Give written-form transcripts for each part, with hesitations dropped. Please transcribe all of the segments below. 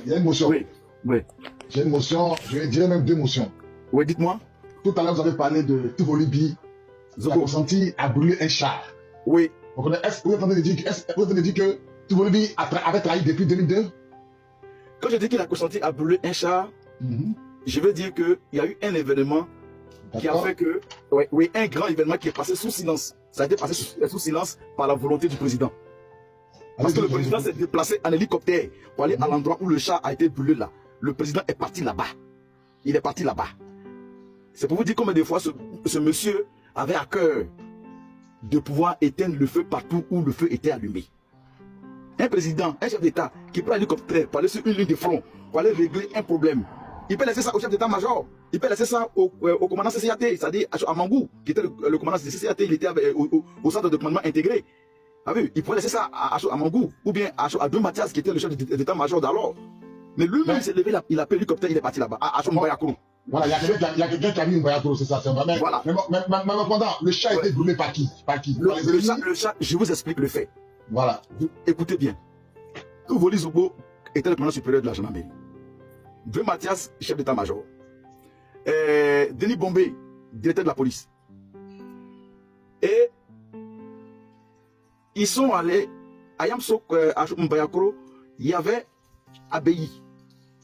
Il y a une motion. Oui, oui. J'ai une motion, je dirais même deux motions. Oui, dites-moi. Tout à l'heure, vous avez parlé de Tovolibi qui a consenti à brûler un char. Oui. Est-ce que vous êtes en train de dire que Tovolibi avait trahi depuis 2002? Quand je dis qu'il a consenti à brûler un char, je veux dire qu'il y a eu un événement qui a fait que, oui, un grand événement qui est passé sous silence. Ça a été passé sous silence par la volonté du président. Parce que le président s'est déplacé en hélicoptère pour aller à l'endroit où le char a été brûlé là. Le président est parti là-bas. Il est parti là-bas. C'est pour vous dire combien de fois ce monsieur avait à cœur de pouvoir éteindre le feu partout où le feu était allumé. Un président, un chef d'État qui prend l'hélicoptère pour aller sur une ligne de front, pour aller régler un problème, il peut laisser ça au chef d'état-major, il peut laisser ça au commandant CCAT, c'est-à-dire à Mangou, qui était le commandant de CCAT, il était au centre de commandement intégré. Ah oui, il pourrait laisser ça à Mangou, ou bien à Deux Mathias, qui était le chef d'état-major d'alors. Mais lui-même s'est levé, il a pris l'hélicoptère, il est parti là-bas, à Mbayakoro. Voilà, il y a quelqu'un qui a mis Mbayakoro, c'est ça, c'est vrai. Voilà. Mais pendant, le chat a été brûlé par qui? Le chat, je vous explique le fait. Voilà. Écoutez bien. Touvoli Zobo était le commandant supérieur de la gendarmerie. Deux Mathias, chef d'état-major. Denis Bombé, directeur de la police. Et ils sont allés à Yamsok, à Mbayakoro, il y avait Abei.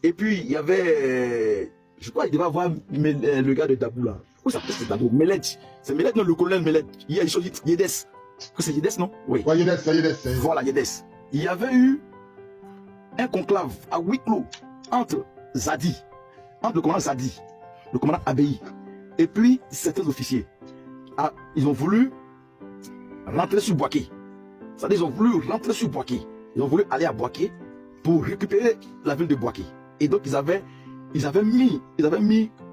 Et puis il y avait, je crois qu'il devait avoir le gars de Dabou là. Où ça s'appelle Dabou? Meled. C'est Meled, non, le colonel Meled. Il y a Yedes. C'est Yedes, non? Oui. Ouais, Yedes, c'est Yedes. Voilà, Yedes. Il y avait eu un conclave à huis clos entre Zadi, entre le commandant Zadi, le commandant Abei, et puis certains officiers. Ah, ils ont voulu rentrer sur Boaké. C'est-à-dire ils ont voulu rentrer sur Boaké. Ils ont voulu aller à Boaké pour récupérer la ville de Boaké. Et donc ils avaient mis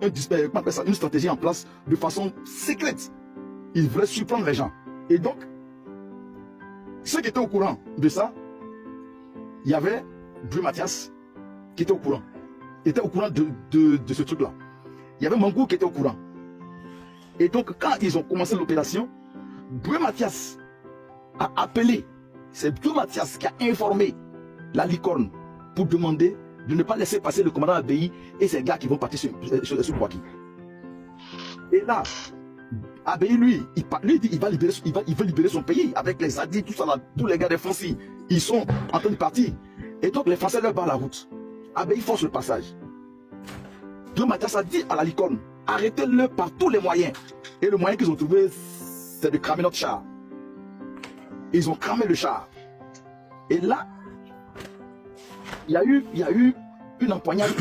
une stratégie en place de façon secrète. Ils voulaient surprendre les gens. Et donc, ceux qui étaient au courant de ça, il y avait Bleu Mathias qui était au courant. Il était au courant de ce truc-là. Il y avait Mangou qui était au courant. Et donc, quand ils ont commencé l'opération, Bleu Mathias a appelé, c'est Bleu Mathias qui a informé la licorne pour demander de ne pas laisser passer le commandant Abei et ces gars qui vont partir sur Boaké. Et là, Abei, lui, il veut libérer son pays avec les Zadis, tout ça là, tous les gars des Français, ils sont en train de partir. Et donc les Français leur barrent la route. Abei force le passage. Deux Mathias a dit à la licorne, arrêtez-le par tous les moyens. Et le moyen qu'ils ont trouvé, c'est de cramer notre char. Ils ont cramé le char. Et là, il y a eu une empoignade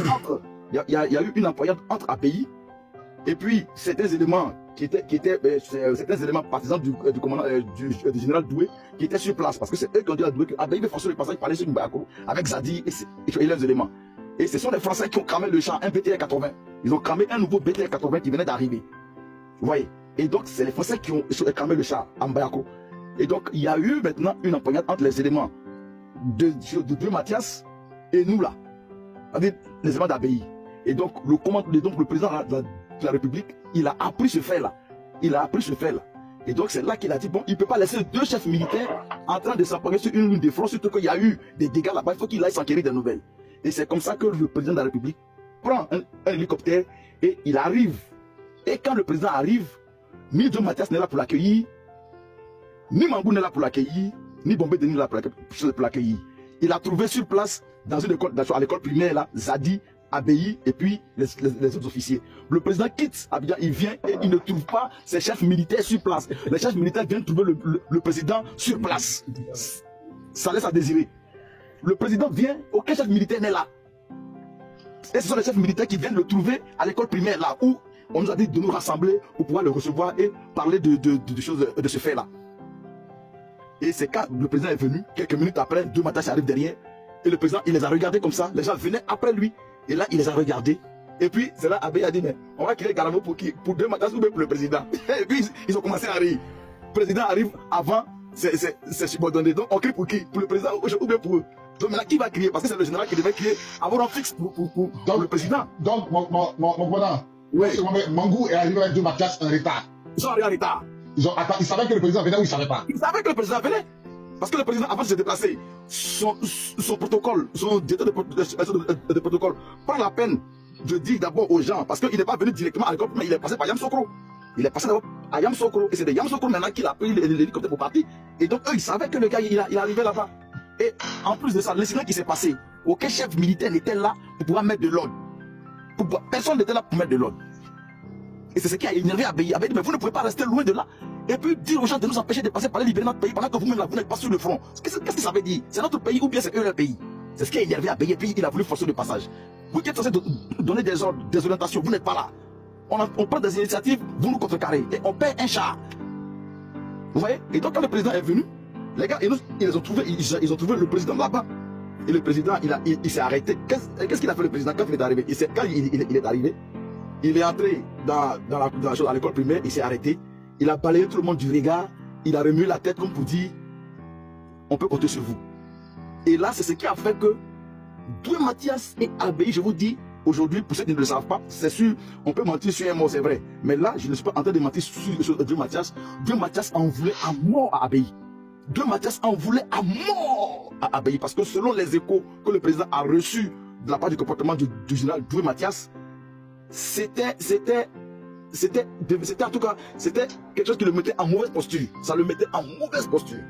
entre Abei et puis certains éléments qui étaient certains éléments partisans du commandant du général Doué qui étaient sur place, parce que c'est eux qui ont dit à Doué que Abei veut forcer le passage pour aller sur Mbayakoro avec Zadi et leurs éléments. Et ce sont les Français qui ont cramé le char, un BTR 80. Ils ont cramé un nouveau BTR 80 qui venait d'arriver. Vous voyez? Et donc c'est les Français qui ont cramé le char à Mbayakoro. Et donc il y a eu maintenant une empoignade entre les éléments de Bleu Mathias et nous là, avec les éléments d'Abei. Et donc le président de la République, il a appris ce fait là. Et donc c'est là qu'il a dit, bon, il ne peut pas laisser deux chefs militaires en train de s'emparer sur une ligne de front, surtout qu'il y a eu des dégâts là-bas, il faut qu'il aille s'enquérir des nouvelles. Et c'est comme ça que le président de la République prend un hélicoptère et il arrive. Et quand le président arrive, ni Bleu Mathias n'est là pour l'accueillir, ni Mangou n'est là pour l'accueillir, ni Bombé Denis n'est là pour l'accueillir. Il a trouvé sur place, à l'école primaire là, Zadi, Abei et puis les autres officiers. Le président quitte Abidjan, il vient et il ne trouve pas ses chefs militaires sur place. Les chefs militaires viennent trouver le président sur place. Ça laisse à désirer. Le président vient, aucun chef militaire n'est là. Et ce sont les chefs militaires qui viennent le trouver à l'école primaire là, où on nous a dit de nous rassembler pour pouvoir le recevoir et parler de ce fait-là. Et c'est quand le président est venu, quelques minutes après, Deux Mathias arrive derrière, et le président, il les a regardés comme ça, les gens venaient après lui, et là, il les a regardés, et puis, c'est là, Abei a dit, mais on va créer Garamo pour qui? Pour Deux Mathias ou bien pour le président? Et puis, ils ont commencé à rire. Le président arrive avant, c'est subordonné, donc on crie pour qui? Pour le président ou bien pour eux? Donc maintenant, qui va crier? Parce que c'est le général qui devait crier avant un fixe pour le président. Donc, mon commandant, oui. Mangou est arrivé avec Deux Mathias en retard. Ils sont arrivés en retard. Ils savaient que le président venait ou ils ne savaient pas? Ils savaient que le président venait. Parce que le président, avant de se déplacer, son protocole, son directeur de protocole, prend la peine de dire d'abord aux gens, parce qu'il n'est pas venu directement à l'école, mais il est passé par Yamoussoukro. Il est passé d'abord à Yamoussoukro, et c'est de Yamoussoukro maintenant qu'il a pris l'hélicoptère pour partir. Et donc eux, ils savaient que le gars, il arrivait là-bas. Et en plus de ça, l'incident qui s'est passé, aucun chef militaire n'était là pour pouvoir mettre de l'ordre. Personne n'était là pour mettre de l'ordre. Et c'est ce qui a énervé Abeyi. Abeyi dit, mais vous ne pouvez pas rester loin de là. Et puis dire aux gens de nous empêcher de passer par les libérer notre pays pendant que vous-même là, vous n'êtes pas sur le front. Qu'est-ce que ça veut dire? C'est notre pays ou bien c'est eux leur pays? C'est ce qui a énervé Abeyi. Et puis il a voulu forcer le passage. Vous êtes censé donner des ordres, des orientations, vous n'êtes pas là. On prend des initiatives, vous nous contrecarrez. Et on paie un char. Vous voyez? Et donc quand le président est venu, les gars, ils ont trouvé le président là-bas. Et le président, il s'est arrêté. Qu'est-ce qu'il a fait le président quand il est arrivé? Quand il est arrivé, il est entré dans l'école primaire, il s'est arrêté. Il a balayé tout le monde du regard. Il a remué la tête comme pour dire, on peut compter sur vous. Et là, c'est ce qui a fait que Doué Mathias et Abeyi, je vous dis, aujourd'hui, pour ceux qui ne le savent pas, c'est sûr, on peut mentir sur un mot, c'est vrai. Mais là, je ne suis pas en train de mentir sur Doué Mathias. Doué Mathias en voulait à mort à Abeyi. Doué Mathias en voulait à mort à Abeyi. Parce que selon les échos que le président a reçus de la part du comportement du général Doué Mathias, c'était en tout cas, c'était quelque chose qui le mettait en mauvaise posture. Ça le mettait en mauvaise posture.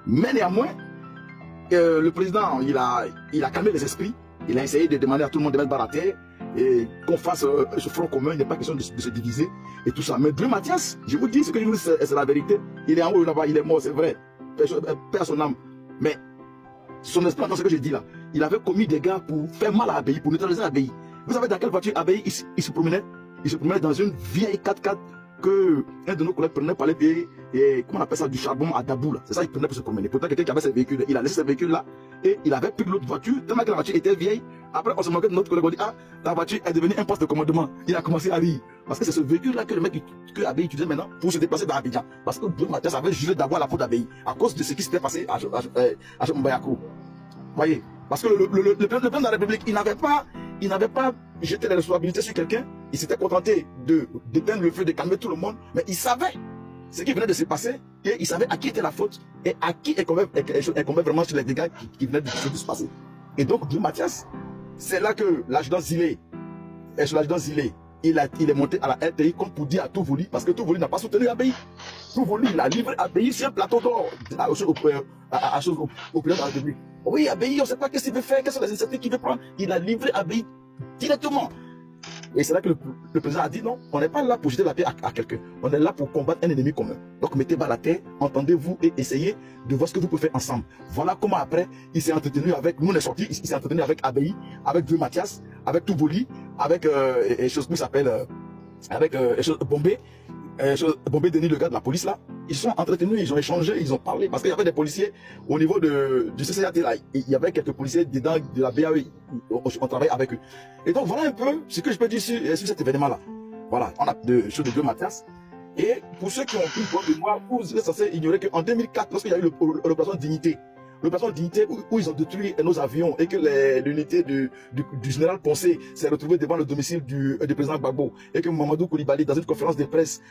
Mais néanmoins, le président, il a calmé les esprits. Il a essayé de demander à tout le monde de mettre barre à terre et qu'on fasse ce front commun. Il n'est pas question de se diviser et tout ça. Mais Doué Mathias, je vous dis, ce que je vous dis, c'est la vérité. Il est en haut là-bas, il est mort, c'est vrai. Père son âme. Mais son esprit, dans ce que je dis là, il avait commis des gars pour faire mal à Abeyi, pour neutraliser Abeyi. Vous savez dans quelle voiture Abeyi il se promenait? Il se promenait dans une vieille 4x4 que un de nos collègues prenait par les pieds et comment on appelle ça, du charbon à Dabou là. C'est ça il prenait pour se promener. Pourtant quelqu'un qui avait ce véhicule, il a laissé ce véhicule là et il avait pris l'autre voiture, tellement que la voiture était vieille. Après on se moquait de notre collègue, on dit ah ta voiture est devenue un poste de commandement. Il a commencé à rire parce que c'est ce véhicule là que le mec que Abeyi utilisait maintenant pour se déplacer dans Abidjan. Parce que Doué Mathias avait juré d'avoir la peau d'Abeyi à cause de ce qui s'était passé à Mbayako. Voyez, parce que le président de la République, il n'avait pas jeté la responsabilité sur quelqu'un. Il s'était contenté d'éteindre le feu, de calmer tout le monde. Mais il savait ce qui venait de se passer et il savait à qui était la faute et à qui est quand même vraiment sur les dégâts qui venaient de se passer. Et donc, Doué Mathias, c'est là que l'adjudant Zilé, il est monté à la RTI comme pour dire à Touvoli, parce que Touvoli n'a pas soutenu Abeyi. Touvoli, il a livré Abeyi sur un plateau d'or au président de la République. Oui, Abeyi, on ne sait pas qu'est-ce qu'il veut faire, quelles sont les initiatives qu'il veut prendre. Il a livré Abeyi directement. Et c'est là que le président a dit non, on n'est pas là pour jeter la paix à quelqu'un. On est là pour combattre un ennemi commun. Donc mettez bas la terre, entendez-vous et essayez de voir ce que vous pouvez faire ensemble. Voilà comment après, il s'est entretenu avec, nous on est sortis, il s'est entretenu avec Abeyi, avec Doué Mathias, avec Touvoli, avec chose qui s'appelle, avec Bombé. Bombé Denis, le gars de la police là, ils sont entretenus, ils ont échangé, ils ont parlé, parce qu'il y avait des policiers au niveau du CCAT là, il y avait quelques policiers dedans de la BAE, on travaille avec eux. Et donc voilà un peu ce que je peux dire sur cet événement là. Voilà, on a de choses de Doué Mathias. Et pour ceux qui ont une bonne mémoire, vous êtes censé ignorer qu'en 2004, lorsqu'il y a eu l'opération Dignité, où ils ont détruit nos avions et que l'unité du général Poncé s'est retrouvée devant le domicile du président Gbagbo et que Mamadou Koulibaly, dans une conférence de presse,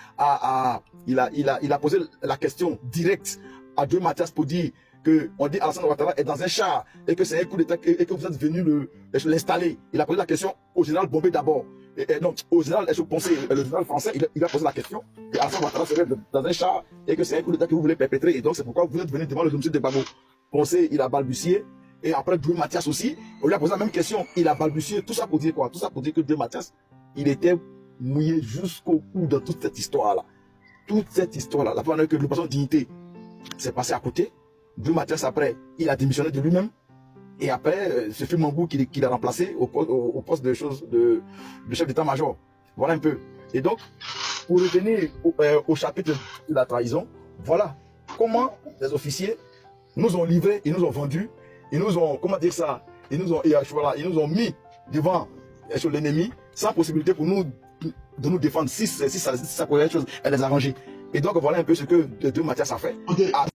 il a posé la question directe à Doué Mathias pour dire que on dit Alassane Ouattara est dans un char et que c'est un coup d'état et que vous êtes venu l'installer. Il a posé la question au général Bombé d'abord. Non, au général Poncé, le général français, il a posé la question. Et Alassane Ouattara serait dans un char et que c'est un coup d'état que vous voulez perpétrer. Et donc c'est pourquoi vous êtes venu devant le domicile de Gbagbo. Poncé, il a balbutié. Et après, Doué Mathias aussi, on lui a posé la même question. Il a balbutié. Tout ça pour dire quoi? Tout ça pour dire que Doué Mathias, il était mouillé jusqu'au cou dans toute cette histoire-là. Toute cette histoire-là. La première que l'opération Dignité s'est passée à côté. Doué Mathias, après, il a démissionné de lui-même. Et après, c'est Filmangou qui l'a remplacé au poste de chef d'état-major. Voilà un peu. Et donc, pour revenir au chapitre de la trahison, voilà comment les officiers nous ont livrés, ils nous ont vendus, ils nous ont, comment dire ça, ils nous ont mis devant l'ennemi sans possibilité pour nous de nous défendre si ça pourrait être chose, elle les arranger. Et donc voilà un peu ce que Doué Mathias a fait. Okay.